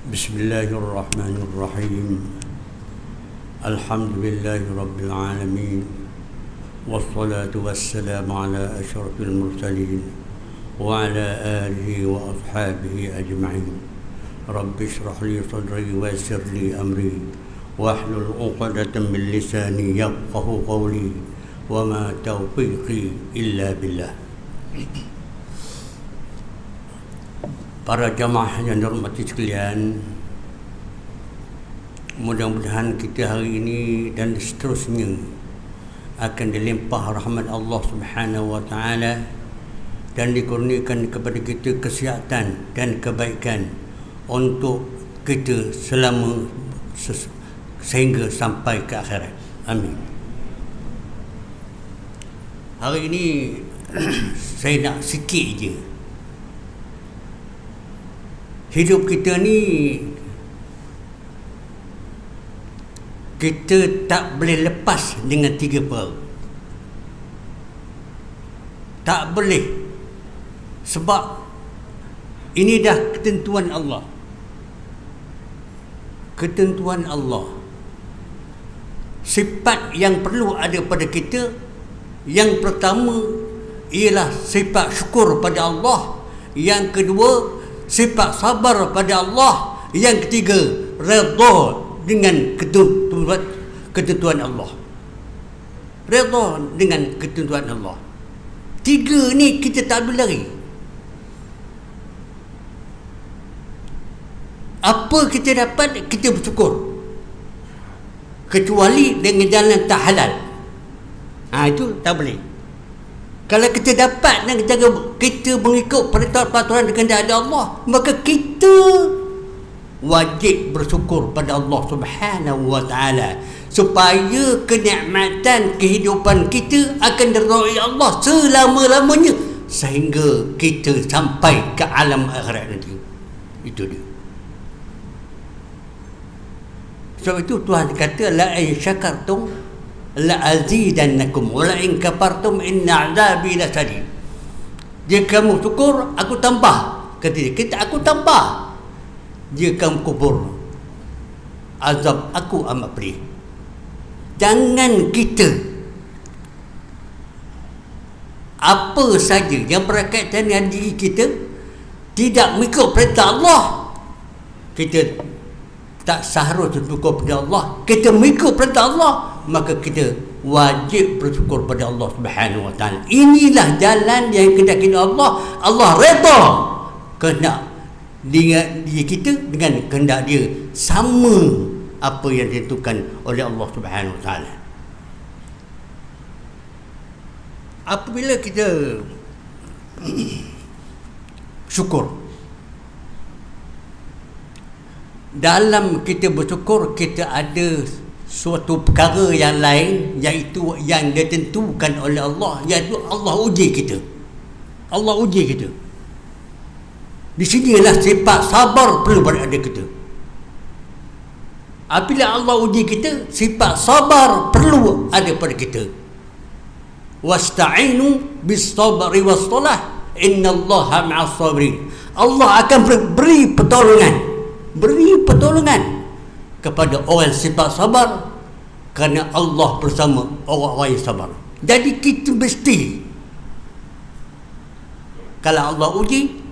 بسم الله الرحمن الرحيم. الحمد لله رب العالمين، والصلاة والسلام على أشرف المرسلين وعلى آله وأصحابه أجمعين. رب اشرح لي صدري ويسر لي أمري واحلل عقدة من لساني يفقه قولي وما توفيقي إلا بالله. Para jamaah yang dirahmati sekalian, mudah-mudahan kita hari ini dan seterusnya akan dilimpah rahmat Allah Subhanahu wa taala dan dikurniakan kepada kita kesihatan dan kebaikan untuk kita selama sehingga sampai ke akhirat. Amin. Hari ini saya nak sikit je. Hidup kita ni, kita tak boleh lepas dengan tiga perkara. Tak boleh. Sebab ini dah ketentuan Allah. Ketentuan Allah. Sifat yang perlu ada pada kita, yang pertama ialah sifat syukur pada Allah. Yang kedua, sifat sabar pada Allah. Yang ketiga, redha dengan ketentuan Allah. Redha dengan ketentuan Allah. Tiga ni kita tak boleh lari. Apa kita dapat, kita bersyukur, kecuali dengan jalan tak halal. Itu tak boleh. Kalau kita dapat dan kita mengikut peraturan dan kehendak Allah, maka kita wajib bersyukur pada Allah Subhanahu wa taala supaya kenikmatan kehidupan kita akan diridai Allah selama-lamanya sehingga kita sampai ke alam akhirat nanti. Itu dia. Sebab itu Tuhan kata, la in syakartum la azidannakum wa la in kafartum inna 'adzabi lasadid. Jika kamu syukur, aku tambah. Kata dia, aku tambah. Jika kamu kufur, azab aku amat pedih. Jangan kita apa saja yang berkaitan dengan diri kita tidak mengikut perintah Allah, kita tak seharusnya bersyukur pada Allah. Kita mengikut perintah Allah, maka kita wajib bersyukur pada Allah Subhanahu wa taala. Inilah jalan yang kehendaki Allah. Allah redha kehendak diri kita dengan kehendak dia, sama apa yang ditentukan oleh Allah Subhanahu wa taala. Apabila kita syukur, dalam kita bersyukur, kita ada suatu perkara yang lain, iaitu yang ditentukan oleh Allah, iaitu Allah uji kita. Allah uji kita. Di sinilah sifat sabar perlu berada kita. Apabila Allah uji kita, sifat sabar perlu ada pada kita. Wasta'inu bis sabri was salah, innallaha ma'as sabirin. Allah akan beri pertolongan kepada orang sifat sabar, kerana Allah bersama orang-orang yang sabar. Jadi kita mesti, kalau Allah uji,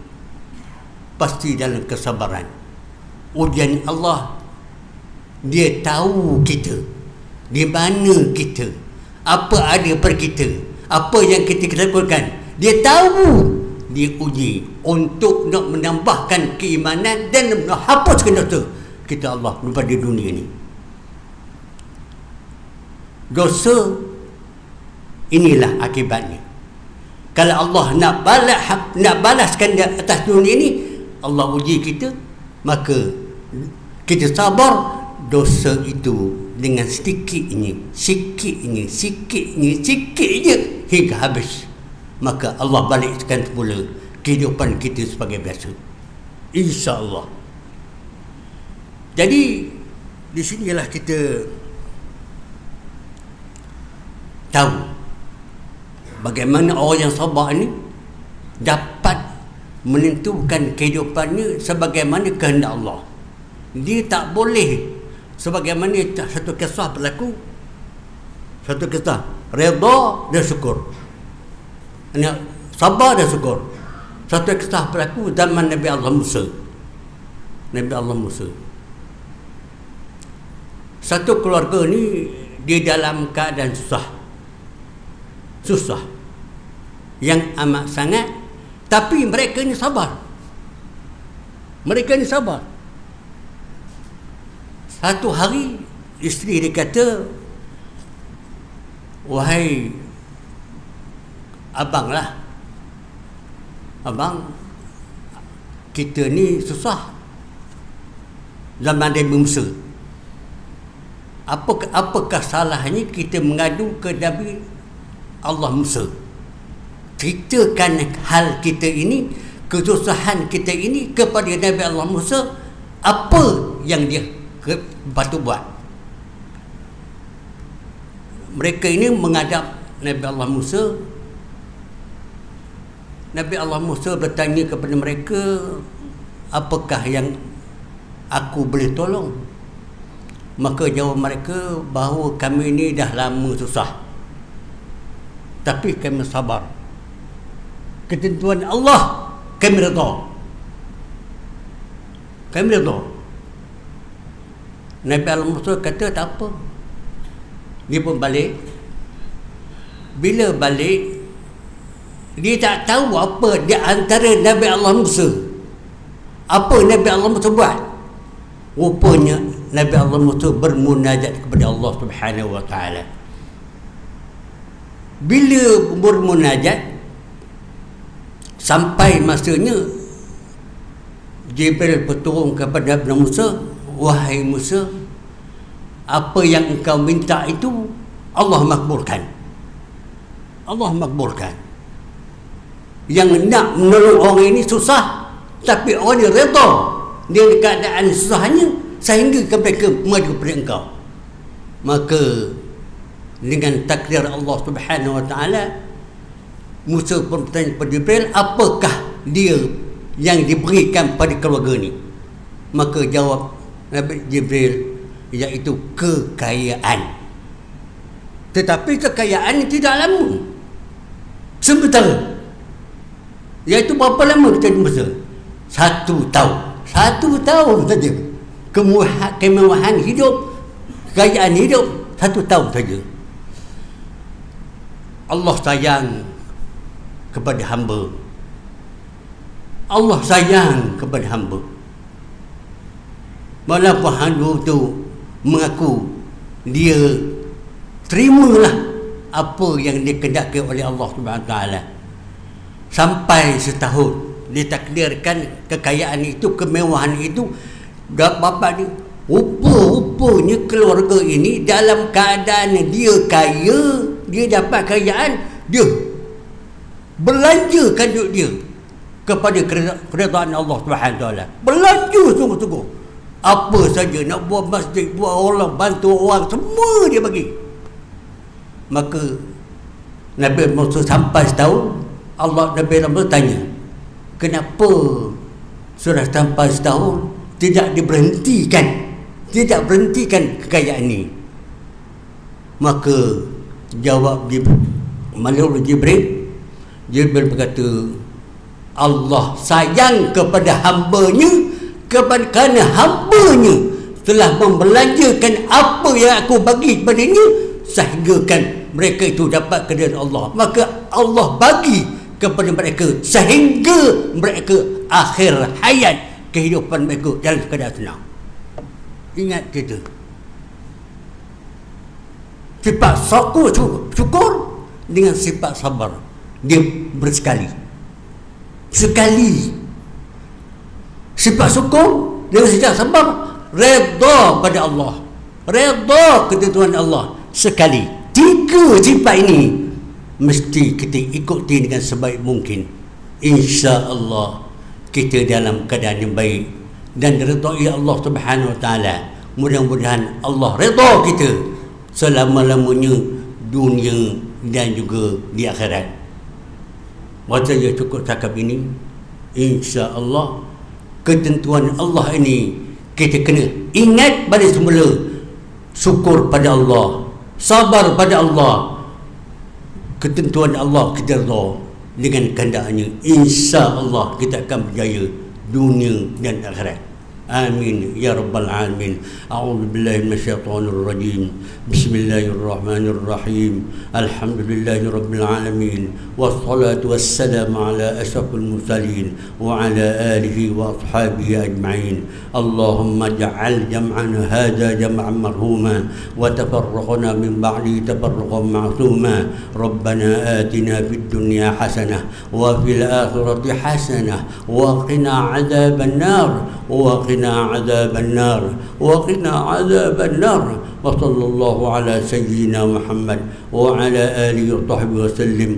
pasti dalam kesabaran. Ujian Allah, dia tahu kita, di mana kita, apa ada pada kita, apa yang kita lakukan. Dia tahu. Dia uji untuk nak menambahkan keimanan dan menghapuskan dosa kita Allah daripada dunia ini. Dosa, inilah akibatnya. Kalau Allah nak balaskan di atas dunia ini, Allah uji kita, maka kita sabar, dosa itu dengan sikitnya hingga habis, maka Allah balikkan semula kehidupan kita sebagai biasa, insya-Allah. Jadi di sinilah kita tahu bagaimana orang yang sabar ini dapat menentukan kehidupannya sebagaimana kehendak Allah. dia tak boleh sebagaimana satu kisah berlaku, satu kisah redha dan syukur, sabar dan syukur. Satu kisah berlaku zaman Nabi Allah Musa. Satu keluarga ni di dalam keadaan susah yang amat sangat, tapi mereka ni sabar. Satu hari isteri dia kata, wahai abang, kita ni susah zaman Nabi Musa. Apakah salahnya kita mengadu ke Nabi Allah Musa? Ceritakan hal kita ini, kesusahan kita ini kepada Nabi Allah Musa, apa yang dia patut buat. Mereka ini menghadap Nabi Allah Musa. Nabi Allah Musa bertanya kepada mereka, apakah yang aku boleh tolong? Maka jawab mereka bahawa kami ini dah lama susah, tapi kami sabar. Ketentuan Allah kami redha. Nabi Allah Musa kata tak apa. Dia pun balik. Bila balik, dia tak tahu apa di antara Nabi Allah Musa. Apa Nabi Allah Musa buat? Rupanya Nabi Allah Musa bermunajat kepada Allah Subhanahu wa taala. Bila bermunajat, sampai masanya Jibril berturun kepada Nabi Musa, wahai Musa, apa yang engkau minta itu Allah makbulkan. Yang nak menolong orang ini susah, tapi orang ini redha dengan keadaan susahnya sehingga mereka maju kepada engkau. Maka dengan takdir Allah Subhanahu wa taala, Musa pun bertanya kepada Jibril, apakah dia yang diberikan pada keluarga ni? Maka jawab Nabi Jibril, iaitu kekayaan. Tetapi kekayaan ini tidak lama, sementara. Iaitu berapa lama kita di Mesir? 1 tahun. 1 tahun saja. Kemewahan hidup, kekayaan hidup 1 tahun saja. Allah sayang kepada hamba. Walaupun hamba tu mengaku dia terimalah apa yang dikehendaki oleh Allah Subhanahu taala. Sampai setahun ditakdirkan kekayaan itu, kemewahan itu, bapa ni rupanya keluarga ini dalam keadaan dia kaya, dia dapat kekayaan, dia belanjakan duit dia kepada keredaan Allah Subhanahu taala. Belanja sungguh-sungguh. Apa saja nak buat masjid, buat orang, bantu orang, semua dia bagi. Maka Nabi Musa sampai setahun, Nabi Musa tanya, kenapa sudah sampai setahun tidak diberhentikan kekayaan ini? Maka jawab Jibril berkata, Allah sayang kepada hambanya, kerana hambanya telah membelanjakan apa yang aku bagi kepadanya, sehinggakan mereka itu dapat keridhaan Allah. Maka Allah bagi kepada mereka sehingga mereka akhir hayat kehidupan mereka dalam keadaan senang. Ingat kita, sifat syukur dengan sifat sabar, dia bersekali. Sifat syukur dengan sifat sabar, redha pada Allah, redha ketentuan Allah sekali. 3 sifat ini mesti kita ikuti dengan sebaik mungkin. InsyaAllah kita dalam keadaan yang baik dan redai Allah Subhanahu wa taala. Mudah-mudahan Allah redha kita selama-lamanya dunia dan juga di akhirat. Wajah cukup cakap ini. InsyaAllah ketentuan Allah ini kita kena ingat pada semula, syukur pada Allah, sabar pada Allah, ketentuan Allah kita reda dengan kehendaknya. Insya-Allah kita akan berjaya dunia dan akhirat. آمين يا رب العالمين. أعوذ بالله من الشيطان الرجيم. بسم الله الرحمن الرحيم. الحمد لله رب العالمين، والصلاة والسلام على أشرف المرسلين وعلى آله وأصحابه أجمعين. اللهم اجعل جمعنا هذا جمعا مرحوما، وتفرقنا من بعده تفرقا معصوما. ربنا آتنا في الدنيا حسنة وفي الآخرة حسنة وقنا عذاب النار وقنا عذاب النار وقنا عذاب النار. وصلى الله على سيدنا محمد وعلى آله وصحبه وسلم.